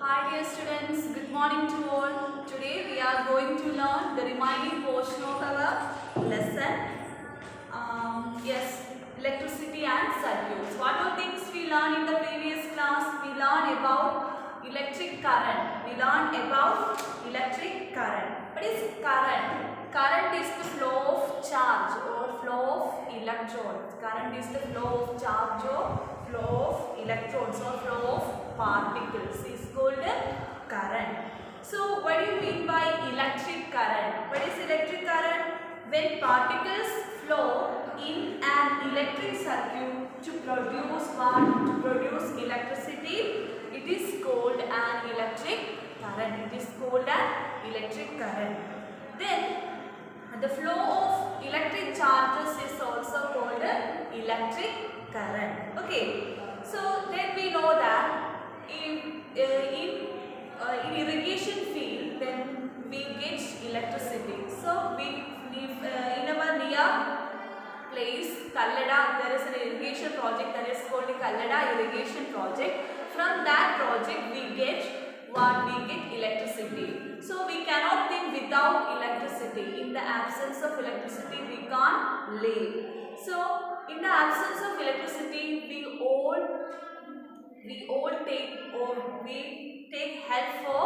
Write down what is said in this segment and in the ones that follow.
Hi dear students, good morning to all. Today we are going to learn the remaining portion of our lesson. Yes, electricity and circuits. What all things we learned in the previous class? We learned about electric current. What is current? Current is the flow of charge or flow of electrons. Current is the flow of charge or flow of electrons or flow of particles is called current. So what do you mean by electric current? What is electric current? When particles flow in an electric circuit to produce what? To produce electricity, it is called an electric current. It is called an electric current. Then the flow of electric charges is also called electric current. Okay. So then we know that in irrigation field, then we get electricity. So we in our near place Kallada, there is an irrigation project that is called the Kallada irrigation project. From that project we get what? We get electricity. So we cannot think without electricity. In the absence of electricity we can't live. So in the absence of electricity we take help for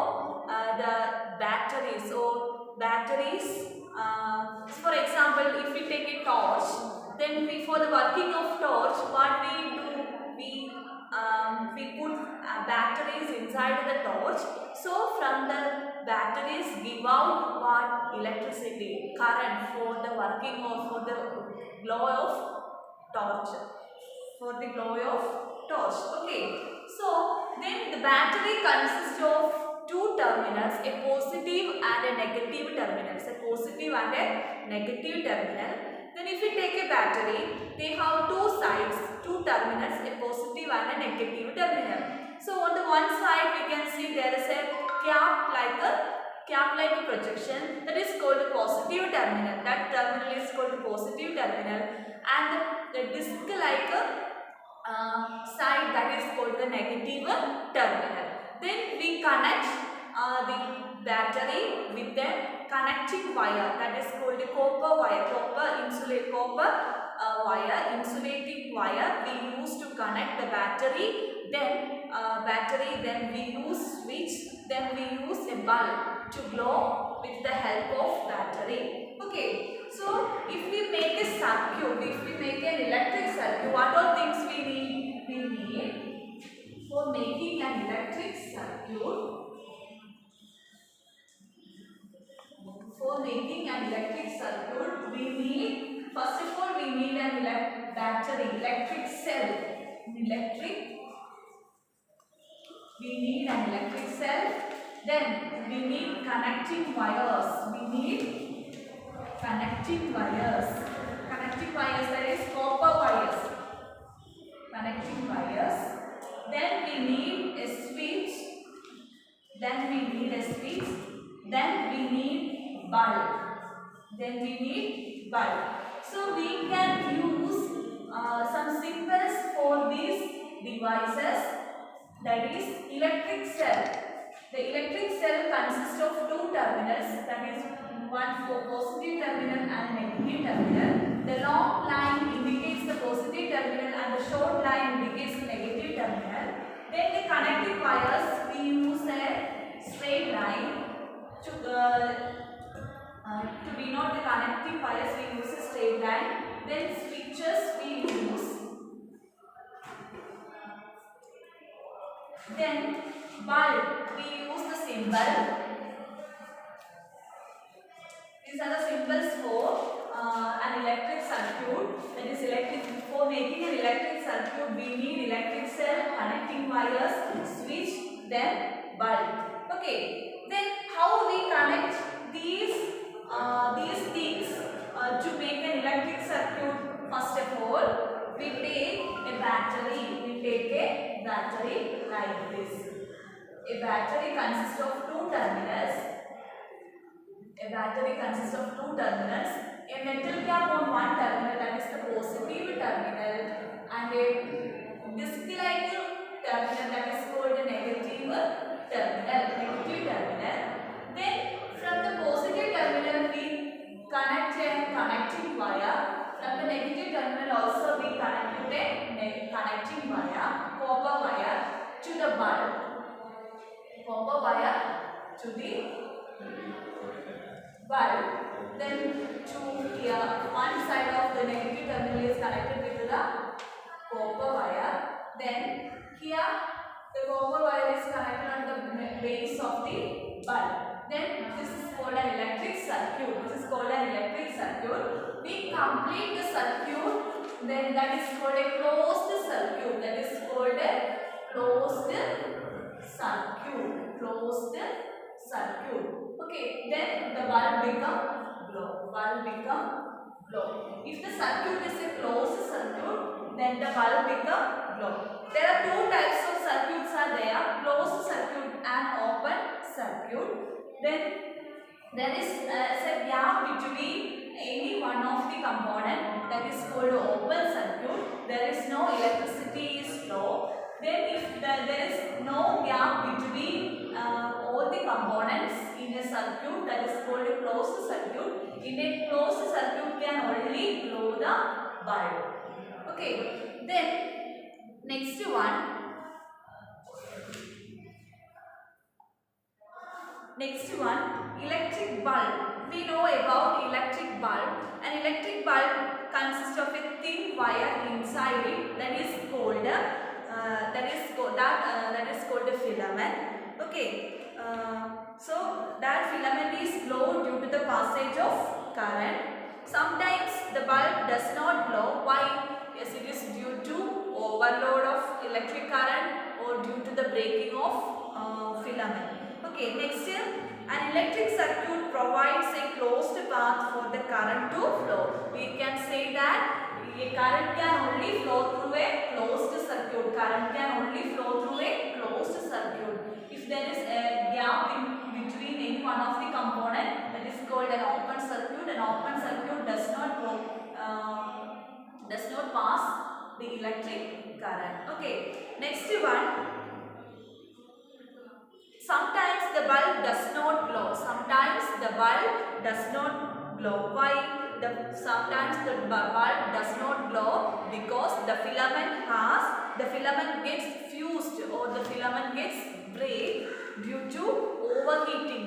the batteries or batteries. For example, if we take a torch, then for the working of torch, what we do, we put batteries inside the torch. So from the batteries give out what? Electricity, current for the working of, for the glow of torch. Okay. So then the battery consists of two terminals, a positive and a negative terminal. Then if we take a battery, they have two sides, two terminals, a positive and a negative terminal. So on the one side we can see there is a cap like a projection, that is called the positive terminal. That terminal is called the positive terminal, and the disc like a side, that is called the negative terminal. Then we connect the battery with the connecting wire, that is called the copper wire, wire, insulating wire we use to connect the battery. Then we use switch, then we use a bulb to glow with the help of battery. Okay, so if we make a circuit, if we make an electric circuit, what all things we need? We need, for making an electric circuit, we need, first of all, we need an electric cell. We need an electric cell. Then we need connecting wires. Connecting wires, that is copper wires. Connecting wires. Then we need a switch. Then we need bulb. So we can use some symbols for these devices. That is electric cell. The electric cell consists of two terminals, that is one for positive terminal and negative terminal. The long line indicates the positive terminal and the short line indicates the negative terminal. Then the connecting wires, we use a straight line to denote the connecting wires. We use a straight line. Then switches we use. Then bulb, we use the symbol. These are the symbols for an electric circuit. That is electric. For making an electric circuit, we need electric cell, connecting wires, switch, then bulb. Okay. Then how we connect these things to make an electric circuit? First of all, we take a battery. Like this. A battery consists of two terminals. A metal cap on one terminal, that is the positive terminal, and a disc-like terminal, that is called the negative terminal. copper wire to the bulb. Then to here, one side of the negative terminal is connected with the copper wire. Then here the copper wire is connected on the base of the bulb. Then this is called an electric circuit. This is called an electric circuit. We complete the circuit. Then that is called a closed circuit. That is called a closed circuit. Closed circuit. Okay. Then the bulb become glow. Bulb become glow. If the circuit is a closed circuit, then the bulb become glow. There are two types of circuits are there: closed circuit and open circuit. Then there is a gap between any one of the component, that is called open circuit. There is no electricity is flow. Then if there is no gap between all the components in a circuit, that is called a closed circuit. In a closed circuit can only glow the bulb. Okay. Then next one. Next one, electric bulb. We know about electric bulb. An electric bulb consists of a thin wire inside it, that is called a filament. Okay. So that filament is glow due to the passage of current. Sometimes the bulb does not glow. Why? Yes, it is due to overload of electric current or due to the breaking of filament. Okay, next here, an electric circuit provides a closed path for the current to flow. We can say that a current can only flow through a closed circuit. Current can only flow through a closed circuit. If there is a gap in between any one of the component, that is called an open circuit. An open circuit does not pass the electric current. Okay, next one. Sometimes the bulb does not glow. Sometimes the bulb does not glow. Why? Sometimes the bulb does not glow because the filament gets fused or the filament gets break due to overheating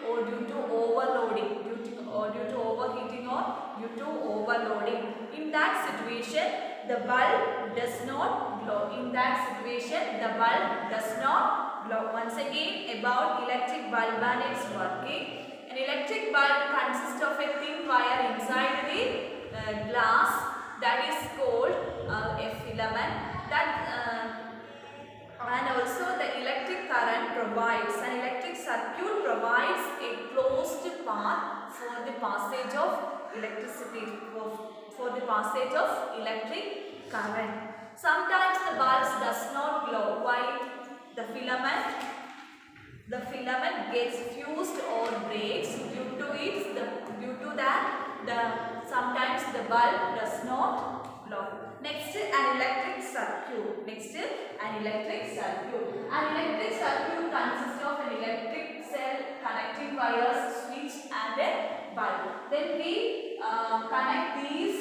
or due to overloading. In that situation, the bulb does not glow. Once again, about electric bulb and its working. An electric bulb consists of a thin wire inside the glass, that is called a filament. And also the electric circuit provides a closed path for the passage of electricity, for the passage of electric current. Sometimes the bulbs does not glow. Why? The filament gets fused or breaks. Due to that, sometimes the bulb does not glow. Next, an electric circuit. An electric circuit consists of an electric cell, connecting wires, switch, and a bulb. Then we connect these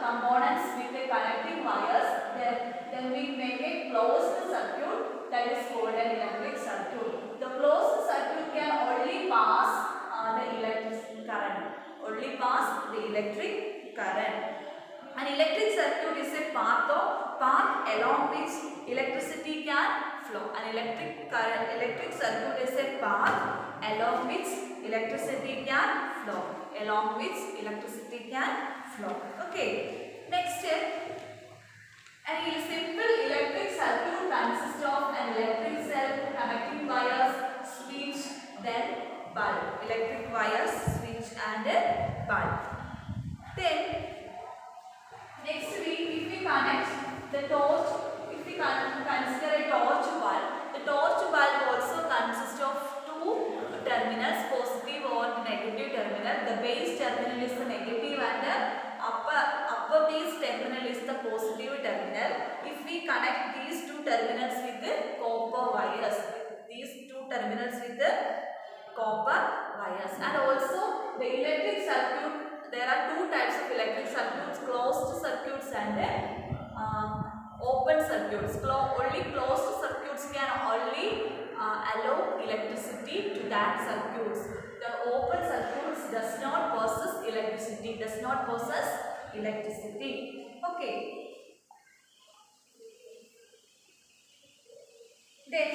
components with the connecting wires. Then we make a closed circuit, that is called an electric circuit. The closed circuit can only pass the electric current. An electric circuit is a path along which electricity can flow. An electric circuit is a path along which electricity can flow. Okay. Next step. A simple electric circuit consists of an electric cell, connecting wires, switch, then bulb. Electric wires, switch, and a bulb. Then next if we connect the torch, if we consider a torch bulb, the torch bulb also consists of two terminals, positive or negative terminal. The base terminal is the negative and the upper base terminal is the positive terminal. If we connect these two terminals with the copper wires, and also the electric circuit, there are two types of electric circuits: closed circuits and open circuits. Only closed circuits can only electricity. Okay. Then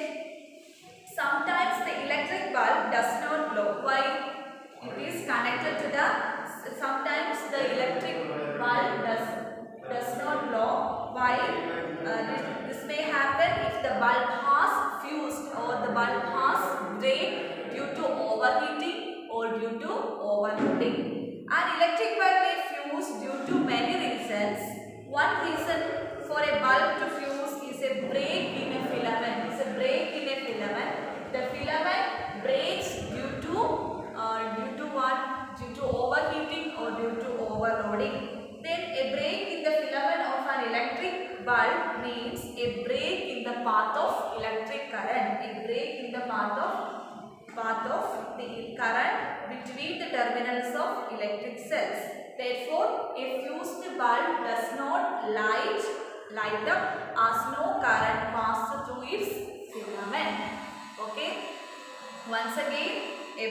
sometimes the electric bulb does not glow. Why? It is connected to the. Sometimes the electric bulb does not glow. Why? This may happen if the bulb has fused or the bulb has break due to overheating or due to overloading. An electric bulb may fuse due to many reasons. One reason for a bulb to fuse is a break in a filament. The filament breaks due to what? Due to overheating or due to overloading. Then a break in the filament of an electric bulb means a break in the path of electric current. A break in the path of the current between the terminals of electric cells. Therefore, a fused bulb does not light up as no current passes through its filament. Okay. Once again,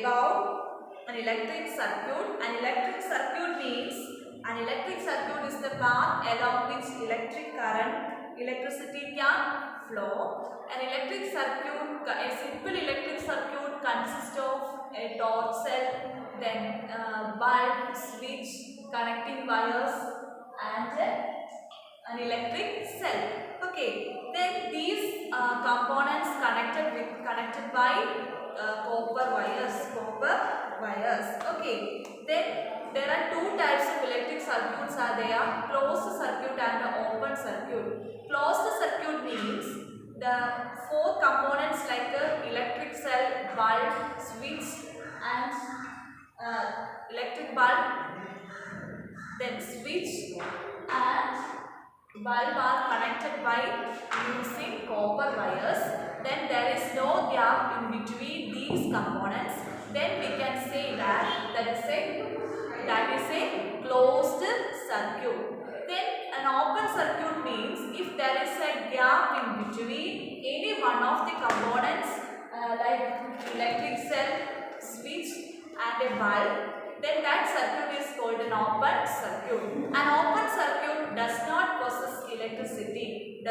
about an electric circuit. An electric circuit means an electric circuit is the path along which electricity can flow. An electric circuit, a simple electric circuit consists of a torch cell, then bulb, switch, connecting wires, and an electric cell. Okay. Then these components connected by copper wires. Okay. Then there are two types of electric circuits are there: closed circuit and open circuit. Closed circuit means the four components like electric cell, bulb, switch, and electric bulb, then switch and bulb are connected by using copper wires. Then there is no gap in between these components. Then we can say that is a closed circuit. Then an open circuit means if there is a gap in between any one of the components like electric cell, switch and a bulb, then that circuit is called an open circuit. An open circuit does not possess electricity,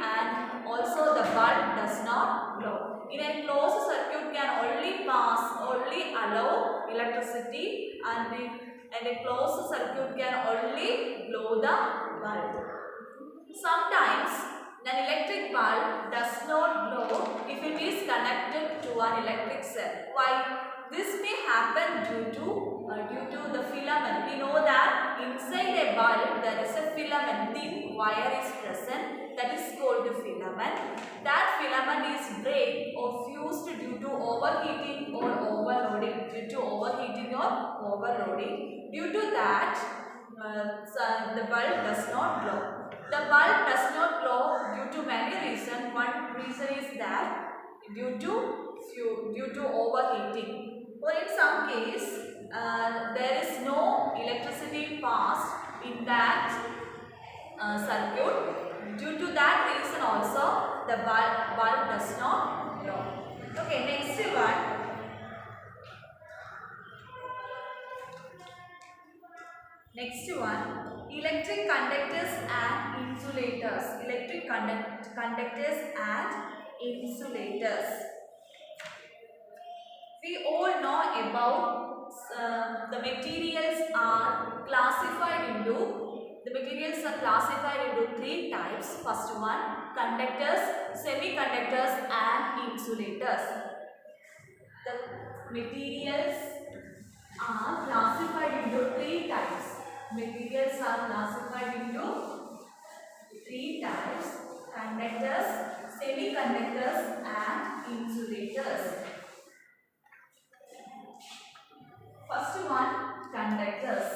and also the bulb does not glow. In a closed circuit can only allow electricity, and a closed circuit can only glow the bulb. Sometimes an electric bulb does not glow if it is connected to an electric cell. Why? This may happen due to the filament. We know that inside a bulb there is a filament, thin wire is present, that is called the filament. That filament is break or fused due to overheating or overloading. Due to that, the bulb does not glow. The bulb does not glow due to many reasons. One reason is that due to overheating. Or in some case, there is no electricity passed in that circuit. Due to that reason also, the bulb does not glow. Okay, next one. Electric conductors and insulators. We all know about the materials are classified into three types. First one, conductors, semiconductors and insulators. The materials are classified into three types. Conductors, semiconductors and insulators. First one, conductors.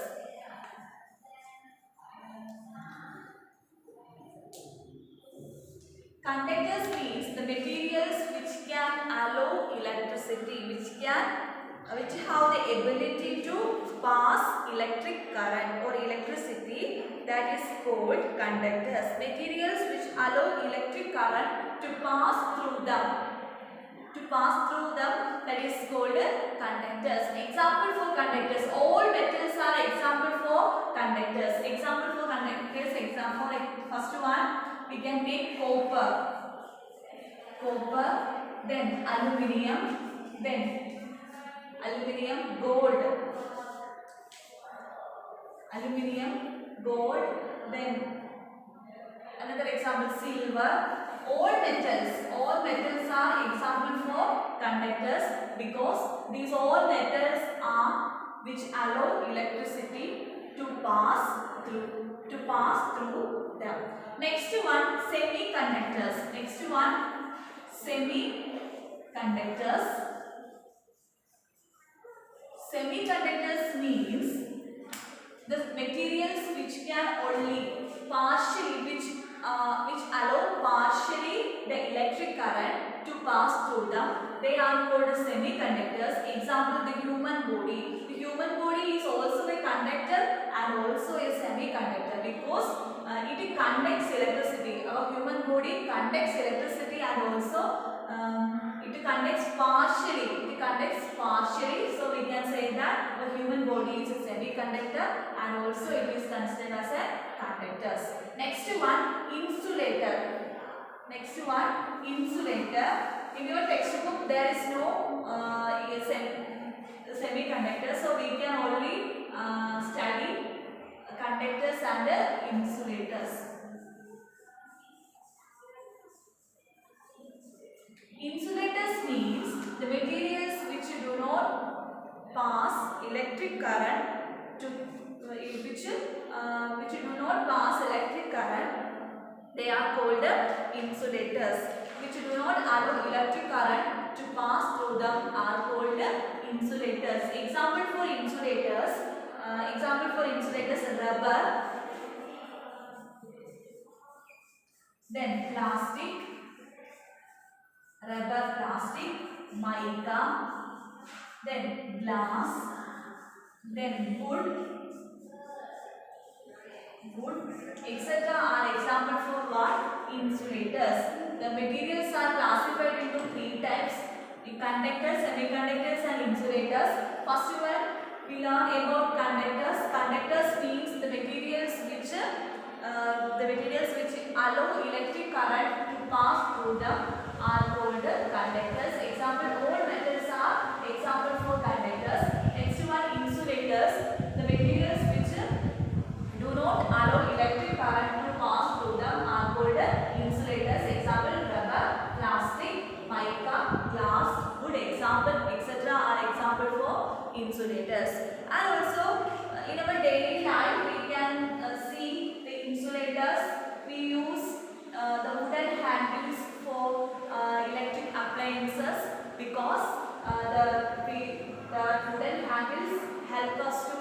Conductors means the materials which can allow electricity, which have the ability to pass electric current or electricity, that is called conductors. Materials which allow electric current to pass through them. to pass through them, that is called conductors. Example for conductors. All metals are example for conductors. Example for conductors. Example, first one we can take copper. Then aluminium, gold, then another example silver. All metals are example for conductors because these all metals are which allow electricity to pass through them. Next one, semiconductors. Semiconductors means the materials which can only partially which allow partially the electric current to pass through them, they are called semiconductors. Example, the human body. The human body is also a conductor and also a semiconductor because it conducts electricity. Our human body conducts electricity and also it conducts partially. So we can say that a human body is a semiconductor and also it is considered as a conductors. Next one, insulator. In your textbook there is no semiconductor, so we can only study conductors and insulators. Insulators means the materials which do not pass electric current to which do not pass electric current, they are called insulators. Which do not allow electric current to pass through them are called insulators. Example for insulators, rubber, then plastic, mica, then glass, then wood, etc. are example for what? Insulators. The materials are classified into three types: conductors, semiconductors and insulators. First one, we learn about conductors. Conductors means the materials which allow electric current to pass through them are called conductors. Example, all metals are example for conductors. Next one, insulators. The materials which do not allow electric current to pass through them are called insulators. Example, rubber, plastic, mica, glass, wood, example, etc. are example for insulators. And also in our daily life we can see the insulators. We use the wooden handles for electric appliances because the wooden handles help us to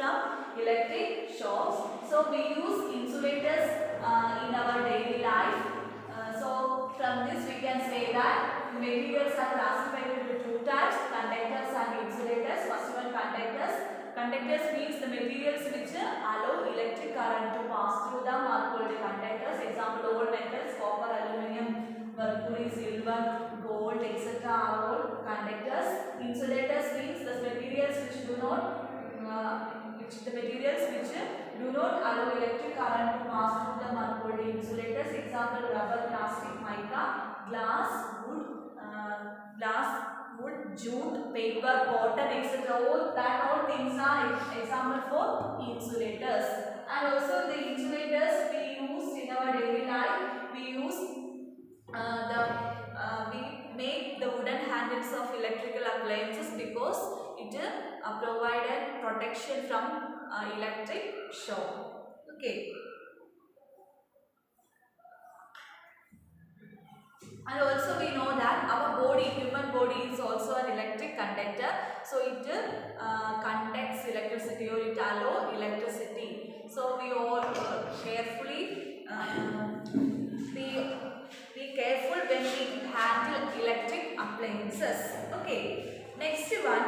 from electric shocks. So we use insulators in our daily life. So from this we can say that materials are classified into two types: conductors and insulators. First one, conductors. Conductors means the materials which allow electric current to pass through them are called conductors. Example, all metals, copper, aluminium, mercury, silver, gold, etc. are all conductors. Insulators means the materials which do not allow electric current to pass through them are called insulators. Example, rubber, plastic, mica, glass, wood, jute, paper, cotton, etc. All things are example for insulators. And also the insulators we use in our daily life. We make the wooden handles of electrical appliances because it provided protection from electric shock. Okay. And also we know that our body, human body, is also an electric conductor. So it conducts electricity or it allows electricity. So we all carefully be careful when we handle electric appliances. Okay. Next one.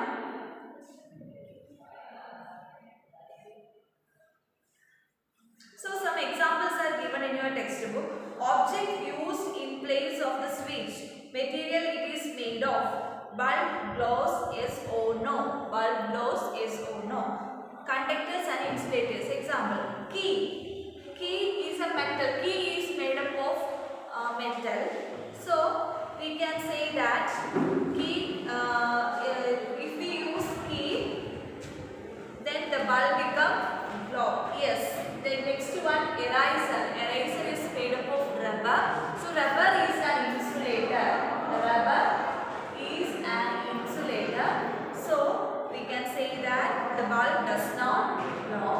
So some examples are given in your textbook. Object used in place of the switch. glows yes or no. Bulb glows yes or no. Conductors and insulators. Example, key. Key is a metal. Key is made up of metal. So we can say that key. If we use key, then the bulb become glow. Yes. The next one, eraser. Eraser is made up of rubber. So rubber is an insulator. Rubber is an insulator. So we can say that the bulb does not glow.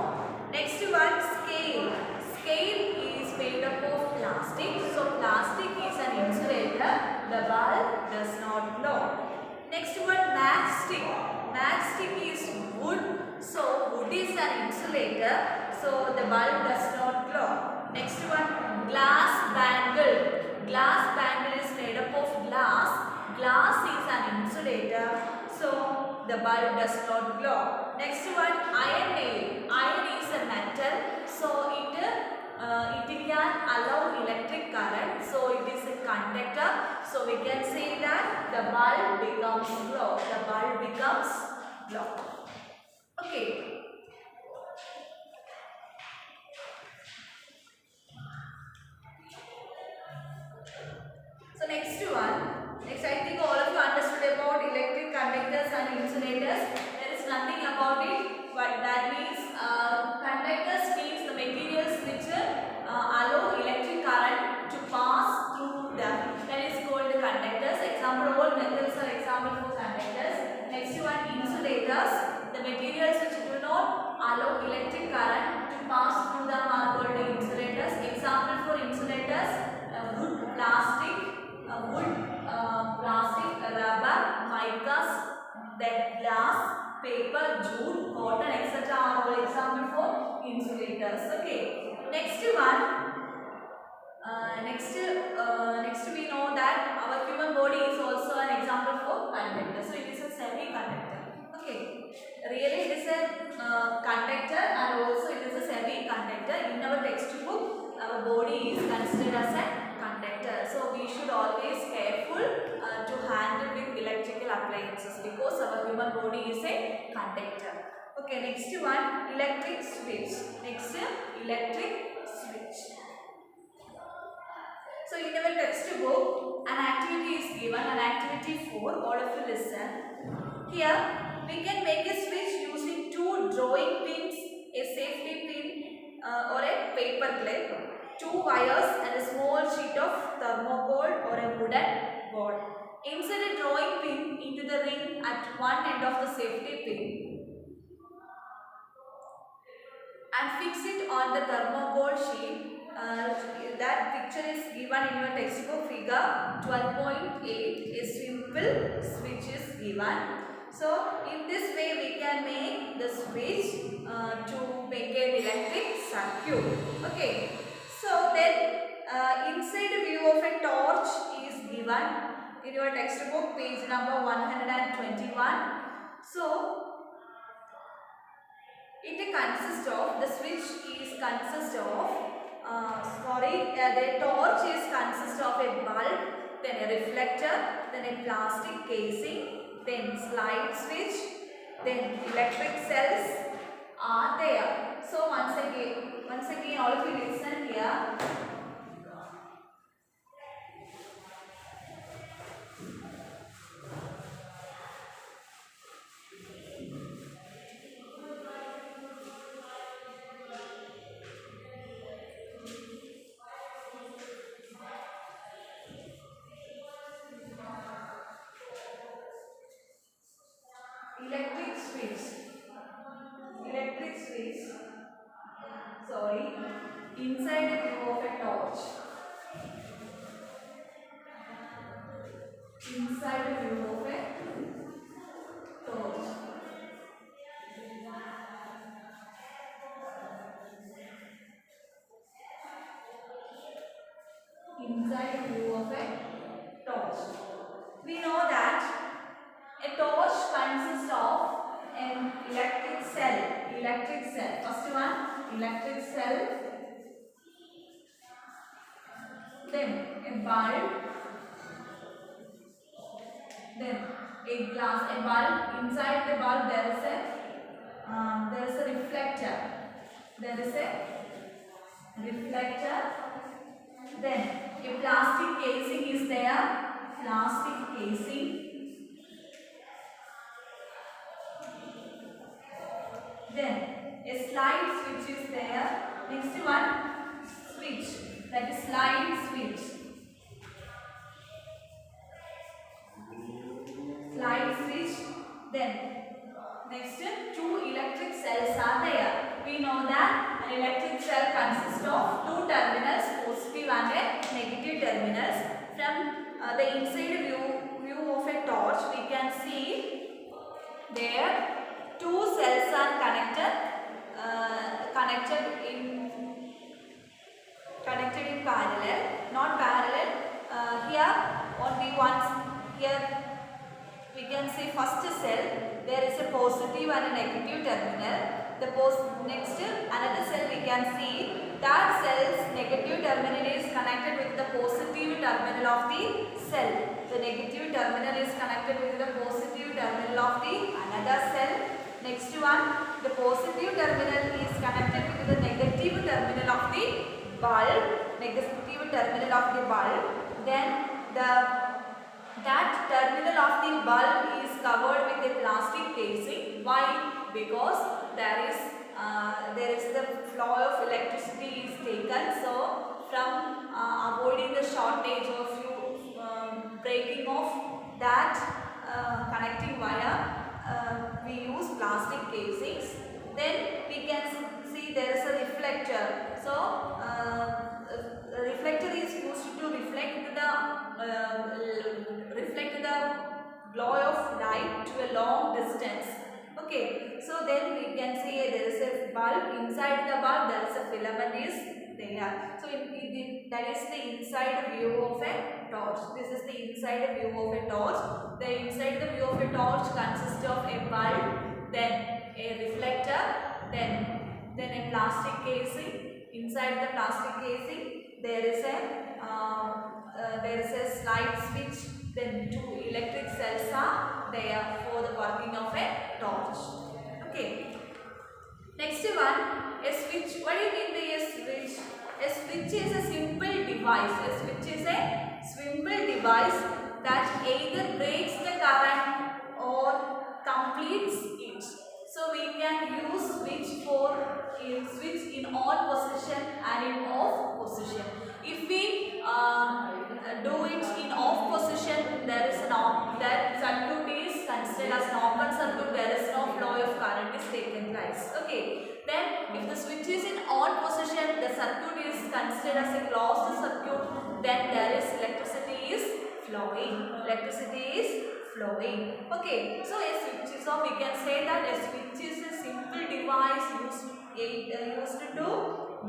Next one, scale. Scale is made up of plastic. So plastic is an insulator. The bulb does not glow. Next one, matchstick. Matchstick is wood. So wood is an insulator. So the bulb does not glow. Next one, glass bangle. Glass bangle is made up of glass. Glass is an insulator. So the bulb does not glow. Next one, iron nail. Iron is a metal. So it can allow electric current. So it is a conductor. So we can say that the bulb becomes glow. The bulb becomes glow. Okay. So next I think all of you understood about electric conductors and insulators. There is nothing about it, but that means conductors means the materials which allow electric current to pass through them. That is called the conductors. Example, all metals are example for conductors. Next one, insulators. The materials which do not allow electric current to pass through them are called the insulators. Example for insulators, wood, plastic, rubber, micas, then glass, paper, jute, cotton, etc. are all example for insulators. Okay. Next one. Next we know that our human body is also an example for conductor. So it is a semiconductor. Okay. Really it is a conductor and also it is a semiconductor. In our textbook, our body is considered as a conductor. So we should always careful to handle with electrical appliances because our human body is a conductor. Okay, next one, electric switch. Next, electric switch. So in our textbook, an activity is given, an activity 4, all of you listen. Here, we can make a switch using 2 drawing pins, a safety pin or a paper clip, 2 wires and a small sheet of thermocol or a wooden board. Insert a drawing pin into the ring at one end of the safety pin and fix it on the thermocol sheet. That picture is given in your textbook, figure 12.8. A simple switch is given. So in this way we can make the switch to make an electric circuit. Okay. So then inside view of a torch is given in your textbook, page number 121. So it consists of, the switch is consist of the torch is consist of a bulb, then a reflector, then a plastic casing, then slide switch, then electric cells are there. So once again all of you listen here. Inside a view of a torch. Inside a view of a torch. Inside a view of a torch. We know that a torch consists of an electric cell. Electric cell. First one, electric cell. Then a bulb. Then a glass, a bulb. Inside the bulb there is a reflector. There is a reflector. Then a plastic casing is there. Plastic casing. Then a slide switch is there. Next one, switch. That is slide switch. Slide switch. Then next, two electric cells are there. We know that an electric cell consists of two terminals, positive and a negative terminals. From the inside view of a torch, we can see there two cells are connected in parallel, not parallel. Here only once. Here we can see first cell there is a positive and a negative terminal. Next another cell we can see that cell's negative terminal is connected with the positive terminal of the cell. The negative terminal is connected with the positive terminal of the another cell. Next one, the positive terminal is connected with the negative terminal of the bulb. Negative terminal of the bulb. Then that terminal of the bulb is covered with a plastic casing. Why? Because there is the flow of electricity is taken. So from avoiding the shortage or breaking of that connecting wire, we use plastic casings. Then we can see there is a reflector. So a reflector is used to reflect the glow of light to a long distance. Okay, so then we can see there is a bulb. Inside the bulb there is a filament is there. So that is the inside view of a torch. This is the inside view of a torch. The inside the view of a torch consists of a bulb, then a reflector, then a plastic casing. Inside the plastic casing there is a slide switch. Then two electric cells are there for the working of a torch. Okay. Next one, a switch. What do you mean by a switch? A switch is a simple device. A switch is a simple device that either breaks the current or completes it. So we can use switch in on position and in off position. If we do it in off position, there is that circuit is considered as an open circuit. There is no flow of current is taken place. Okay. Then if the switch is in on position, the circuit is considered as a closed circuit. Then there is electricity is flowing. Electricity is flowing. Okay. So a switch. So we can say that a switch is a simple device used to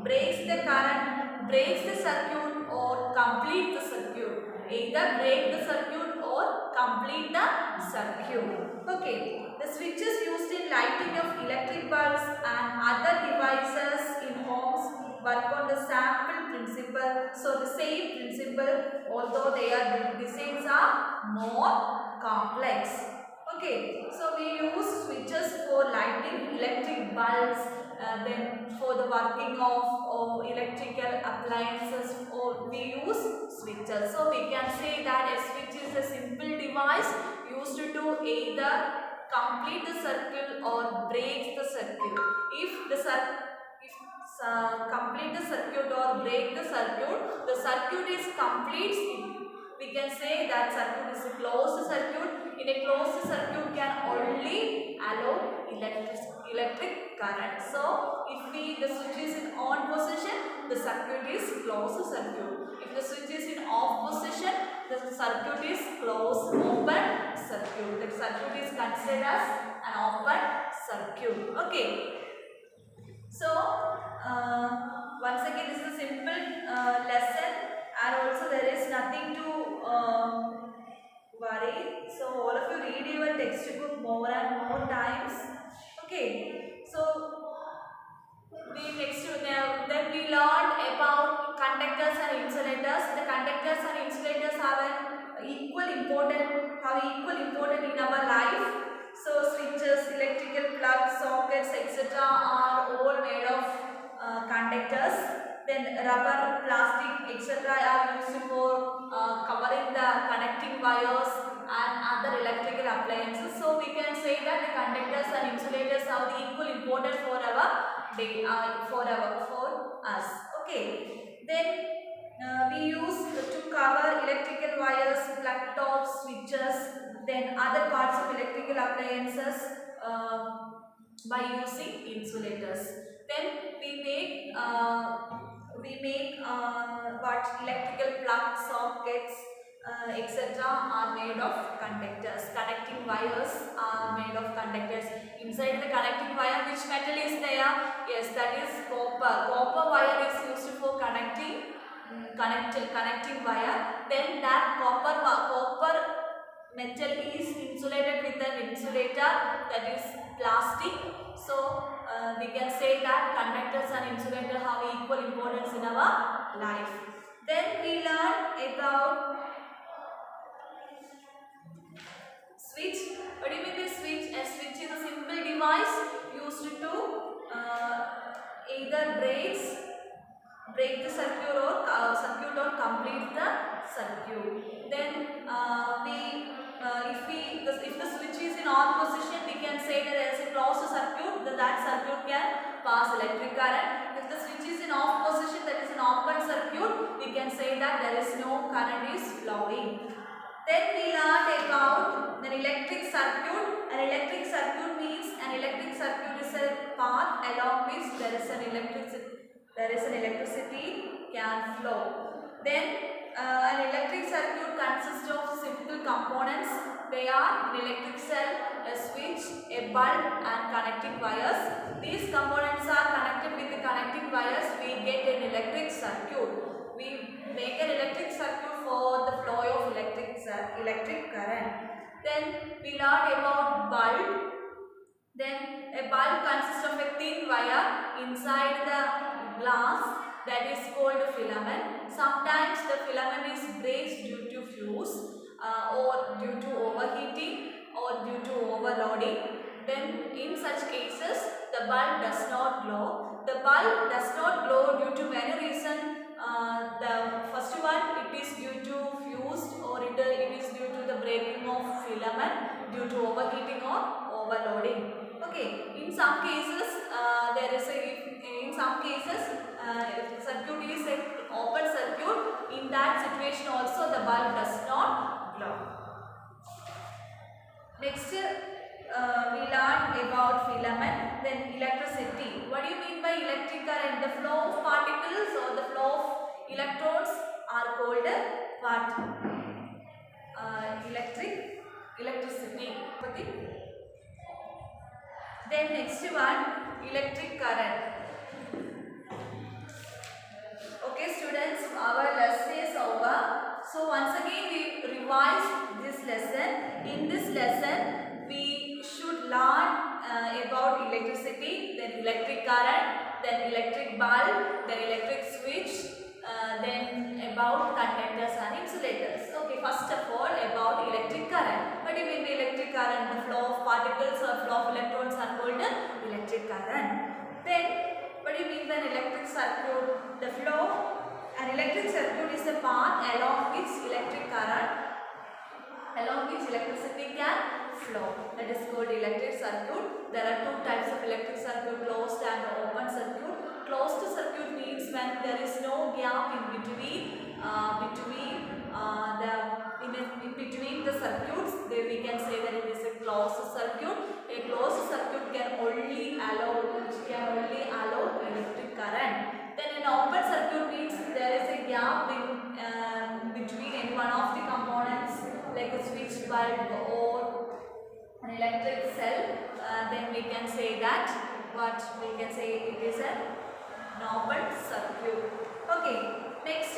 breaks the current, breaks the circuit or complete the circuit. Either break the circuit or complete the circuit. Okay. The switches used in lighting of electric bulbs and other devices in homes work on the sample principle. So the same principle, although their designs are more complex. Okay, so we use switches for lighting electric bulbs, then for the working of electrical appliances, or we use switches. So we can say that a switch is a simple device used to either complete the circuit or break the circuit. If complete the circuit or break the circuit is complete. We can say that circuit is a closed circuit. In a closed circuit can only allow electric current. So if the switch is in on position, the circuit is closed circuit. If the switch is in off position, the circuit is closed open circuit. The circuit is considered as an open circuit. Okay. So once again, this is a simple lesson, and also there is nothing to worry. So all of you read your textbook more and more times. Okay. So then we learned about conductors and insulators. The conductors and insulators have equal important in our life. So switches, electrical plugs, sockets, etc. are all made of conductors. Then rubber, plastic, etc. are used for covering the connecting wires and other electrical appliances. So we can say that the conductors and insulators have the equal importance for our day, for us. Okay. Then we use to cover electrical wires, plug tops, switches, then other parts of electrical appliances by using insulators. Then we make what electrical plugs, sockets, etc. are made of conductors. Connecting wires are made of conductors. Inside the connecting wire, which metal is there? Yes, that is copper. Copper wire is used for connecting wire. Then that copper metal is insulated with an insulator, that is plastic. So we can say that conductors and insulators have equal importance in our life. Then we learn about switch. What do you mean by switch? A switch is a simple device used to either break the circuit or complete the circuit. Then if the switch is in on position, we can say that there is a closed circuit, that circuit can pass electric current. If the switch is in off position, that is an open circuit, we can say that there is no current is flowing. Then we learned about an electric circuit. An electric circuit means an electric circuit is a path along which there is an electricity can flow. Then an electric circuit consists of simple components. They are an electric cell, a switch, a bulb and connecting wires. These components are connected with the connecting wires. We get an electric circuit. We make an electric circuit for the flow of electric current. Then we learned about bulb. Then a bulb consists of a thin wire inside the glass, that is called filament. Sometimes the filament is breaks due to fuse or due to overheating or due to overloading. Then in such cases the bulb does not glow. The bulb does not glow due to many reasons. The first one, it is due to fused, or it is due to the breaking of filament due to overheating or overloading. Okay, in some cases circuit is an open circuit. In that situation also the bulb does not glow. Next we learned about filament. Then electricity. What do you mean by electric current? The flow of particles or the flow of electrons are called what? Electricity. Then next one, electric current. Okay students, our lesson is over. So once again we revise this lesson. In this lesson we should learn about electricity, then electric current, then electric bulb, then electric switch, then about conductors and insulators. Okay, first of all about electric current. What do you mean by electric current? The flow of particles or flow of electrons are called electric current. Then what do you mean by an electric circuit? The flow, an electric circuit is a path along which electricity can flow. That is called electric circuit. There are two types of electric circuit, closed and open circuit. Closed circuit means when there is no gap in between the circuits. Then we can say that it is a closed circuit. A closed circuit can only allow electric current. Then an open circuit means there is a gap between any one of the components, like a switch, bulb or an electric cell. Then we can say that it is an open circuit. Okay, next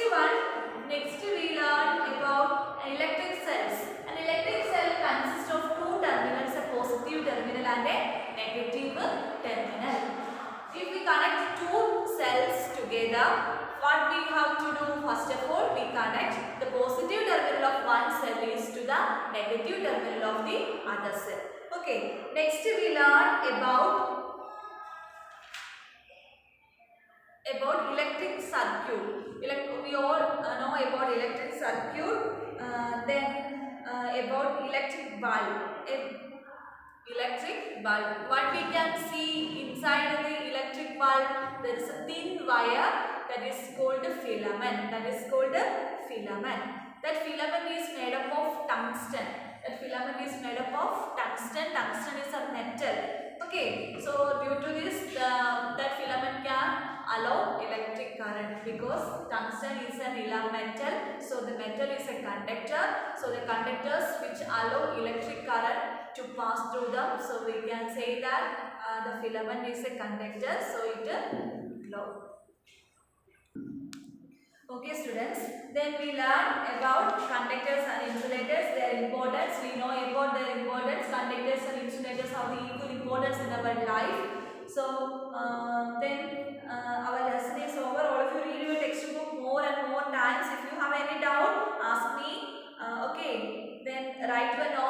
we learn about electric cells. An electric cell consists of two terminals, a positive terminal and a negative terminal. If we connect two cells together, what we have to do? First of all, are the cell. Okay, next we learn about electric circuit. We all know about electric circuit. Then about electric bulb. Electric bulb. What we can see inside the electric bulb, there is a thin wire that is called a filament. That filament is made up of tungsten. Tungsten is a metal. Okay, so due to this, that filament can allow electric current because tungsten is an elemental. So the metal is a conductor. So the conductors which allow electric current to pass through them. So we can say that the filament is a conductor. So it glow. Okay students, then we learn about conductors and insulators, their importance. We know about their importance. Conductors and insulators have the equal importance in our life. So then our lesson is over. All of you read your textbook more and more times. If you have any doubt, ask me. Okay, then write your note.